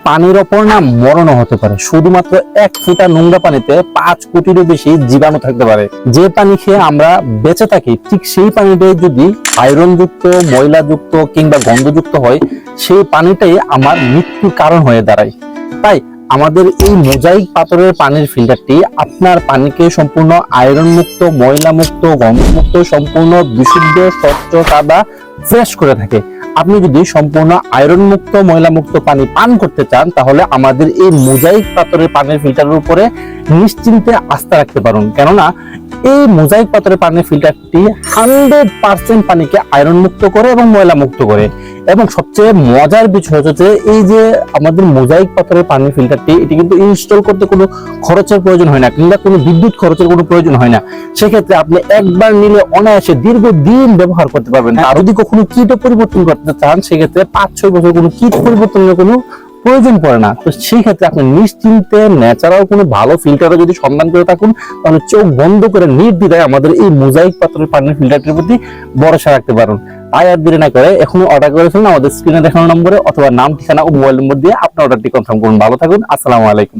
পানির ওপর না মরণও হতে পারে। শুধুমাত্র 1 ফোঁটা নোংরা পানিতে 5 কোটিরও বেশি জীবাণু থাকতে পারে। যে পানি খেয়ে আমরা বেঁচে থাকি, ঠিক সেই পানিটাই যদি আয়রন যুক্ত, ময়লা যুক্ত কিংবা গন্ধযুক্ত হয়, সেই পানিটাই আমার মৃত্যুর কারণ হয়ে দাঁড়ায়। তাই আমাদের এই মোজাইক পাথরের পানির ফিল্টারটি আপনার পানিকে সম্পূর্ণ আয়রন মুক্ত, ময়লা মুক্ত, গন্ধমুক্ত, সম্পূর্ণ বিশুদ্ধ, স্বচ্ছ, সাদা, ফ্রেশ করে থাকে। আপনি যদি সম্পূর্ণ আয়রন মুক্ত, ময়লা মুক্ত পানি পান করতে চান, তাহলে আমাদের এই মোজাইক পাথরের পানির ফিল্টারের উপরে নিশ্চিন্তে আস্থা রাখতে পারুন। কেননা এই মোজাইক পাথরের পানির ফিল্টারটি 100% পানিকে আয়রন মুক্ত করে এবং ময়লা মুক্ত করে। এবং সবচেয়ে মজার বিষয় হচ্ছে যে এই যে আমাদের মোজাইক পাথরের পানির ফিল্টারটি, এটি কিন্তু ইনস্টল করতে কোনো খরচের প্রয়োজন হয় না, কিংবা কোনো বিদ্যুৎ খরচের কোনো প্রয়োজন হয় না। সেক্ষেত্রে আপনি একবার নিলে অনায়াসে দীর্ঘদিন ব্যবহার করতে পারবেন। আর যদি কখনো কিটও পরিবর্তন করতে চান, সেক্ষেত্রে 5-6 বছর কোনো কিট পরিবর্তনের কোনো প্রয়োজন পড়ে না। তো সেই ক্ষেত্রে আপনি নিশ্চিন্তে ন্যাচারাল কোনো ভালো ফিল্টারে যদি সন্ধান করে থাকুন, তাহলে চোখ বন্ধ করে নির্দ্বিধায় আমাদের এই মোজাইক পাথরের পানির ফিল্টারটির প্রতি ভরসা রাখতে পারুন। তাই আর দেরি না করে এখনই অর্ডার করে ফেলুন আমাদের স্ক্রিনে দেখানো নম্বরে, অথবা নাম, ঠিকানা ও মোবাইল নম্বর দিয়ে আপনার অর্ডারটি কনফার্ম করুন। ভালো থাকুন। আসসালামু আলাইকুম।